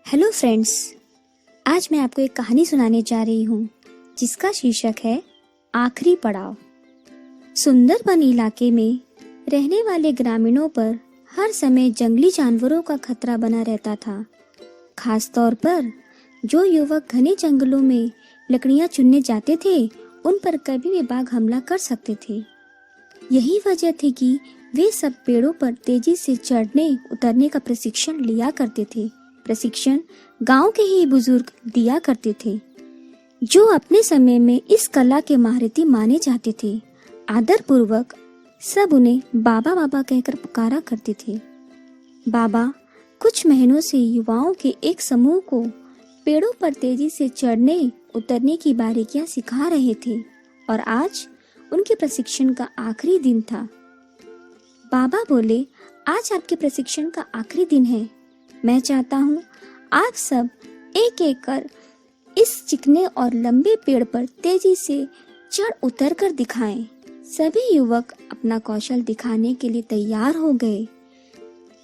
Hello friends, आज मैं आपको एक कहानी सुनाने जा रही हूँ जिसका शीर्षक है आखिरी पड़ाव। सुंदर वन इलाके में रहने वाले ग्रामीणों पर हर समय जंगली जानवरों का खतरा बना रहता था। खास तौर पर जो युवक घने जंगलों में लकड़ियाँ चुनने जाते थे, उन पर कभी भी बाघ हमला कर सकते थे। यही वजह थी कि वे सब पेड़ों पर तेजी से चढ़ने उतरने का प्रशिक्षण लिया करते थे। प्रशिक्षण गांव के ही बुजुर्ग दिया करते थे, जो अपने समय में इस कला के महारथी माने जाते थे। आदर पूर्वक सब उन्हें बाबा बाबा कहकर पुकारा करते थे। बाबा कुछ महीनों से युवाओं के एक समूह को पेड़ों पर तेजी से चढ़ने उतरने की बारीकियां सिखा रहे थे और आज उनके प्रशिक्षण का आखिरी दिन था। बाबा बोले, आज आपके प्रशिक्षण का आखिरी दिन है। मैं चाहता हूँ आप सब एक एक कर इस चिकने और लंबे पेड़ पर तेजी से चढ़ उतर कर दिखाएं। सभी युवक अपना कौशल दिखाने के लिए तैयार हो गए।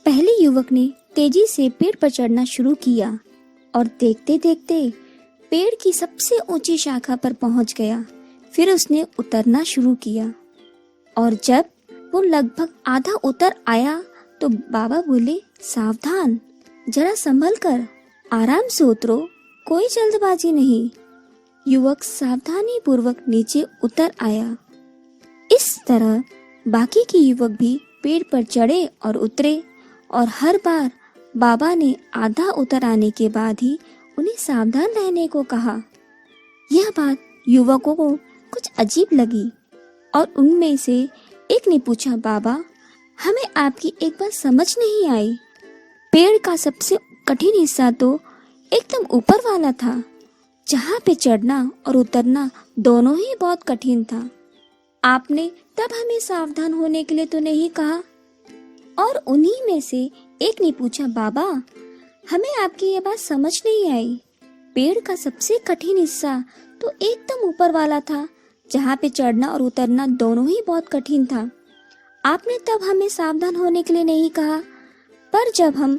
पहले युवक ने तेजी से पेड़ पर चढ़ना शुरू किया और देखते देखते पेड़ की सबसे ऊंची शाखा पर पहुंच गया। फिर उसने उतरना शुरू किया और जब वो लगभग आधा उतर आया तो बाबा बोले, सावधान, जरा संभल कर, आराम से उतरो, कोई जल्दबाजी नहीं। युवक सावधानी पूर्वक नीचे उतर आया। इस तरह बाकी के युवक भी पेड़ पर चढ़े और उतरे और हर बार बाबा ने आधा उतर आने के बाद ही उन्हें सावधान रहने को कहा। यह बात युवकों को कुछ अजीब लगी और उनमें से एक ने पूछा, बाबा, हमें आपकी एक बात समझ नहीं आई। पेड़ का सबसे कठिन हिस्सा तो एकदम ऊपर वाला था, जहाँ पे चढ़ना और उतरना दोनों ही बहुत कठिन था। आपने तब हमें सावधान होने के लिए तो नहीं कहा। और उन्हीं में से एक ने पूछा, बाबा, हमें आपकी ये बात समझ नहीं आई। पेड़ का सबसे कठिन हिस्सा तो एकदम ऊपर वाला था, जहाँ पे चढ़ना और उतरना दोनों ही बहुत कठिन था। आपने तब हमें सावधान होने के लिए नहीं कहा, पर जब हम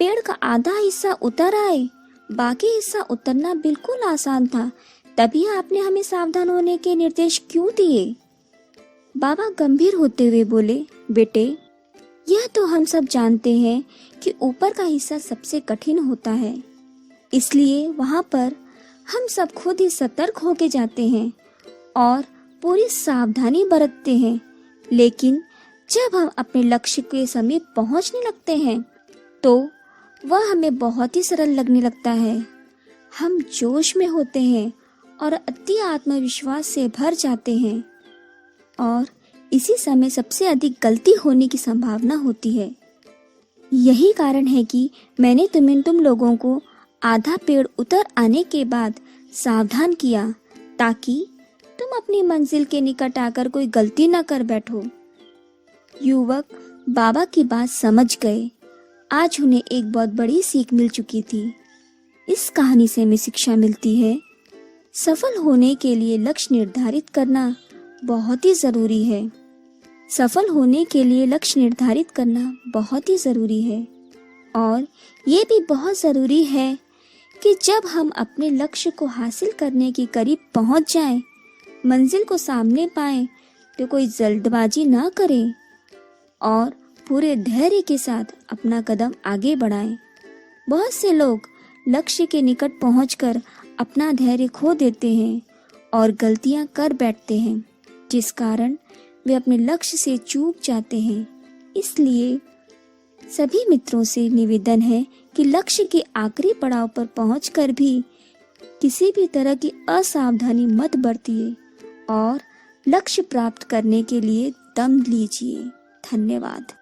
पेड़ का आधा हिस्सा उतर आए, बाकी हिस्सा उतरना बिल्कुल आसान था, तभी आपने हमें सावधान होने के निर्देश क्यों दिए? बाबा गंभीर होते हुए बोले, बेटे, यह तो हम सब जानते हैं कि ऊपर का हिस्सा सबसे कठिन होता है, इसलिए वहाँ पर हम सब खुद ही सतर्क होके जाते हैं और पूरी सावधानी बरतते हैं। लेकिन जब हम अपने लक्ष्य के समीप पहुंचने लगते हैं तो वह हमें बहुत ही सरल लगने लगता है। हम जोश में होते हैं और अति आत्मविश्वास से भर जाते हैं और इसी समय सबसे अधिक गलती होने की संभावना होती है। यही कारण है कि मैंने तुम लोगों को आधा पेड़ उतर आने के बाद सावधान किया, ताकि तुम अपनी मंजिल के निकट आकर कोई गलती न कर बैठो। युवक बाबा की बात समझ गए। आज उन्हें एक बहुत बड़ी सीख मिल चुकी थी। इस कहानी से हमें शिक्षा मिलती है, सफल होने के लिए लक्ष्य निर्धारित करना बहुत ही जरूरी है। सफल होने के लिए लक्ष्य निर्धारित करना बहुत ही जरूरी है और ये भी बहुत जरूरी है कि जब हम अपने लक्ष्य को हासिल करने के करीब पहुंच जाएं, मंजिल को सामने पाएं, तो कोई जल्दबाजी ना करें और पूरे धैर्य के साथ अपना कदम आगे बढ़ाएं। बहुत से लोग लक्ष्य के निकट पहुंचकर अपना धैर्य खो देते हैं और गलतियां कर बैठते हैं, जिस कारण वे अपने लक्ष्य से चूक जाते हैं। इसलिए सभी मित्रों से निवेदन है कि लक्ष्य के आखिरी पड़ाव पर पहुंचकर भी किसी भी तरह की असावधानी मत बरतिए और लक्ष्य प्राप्त करने के लिए दम लीजिए। धन्यवाद।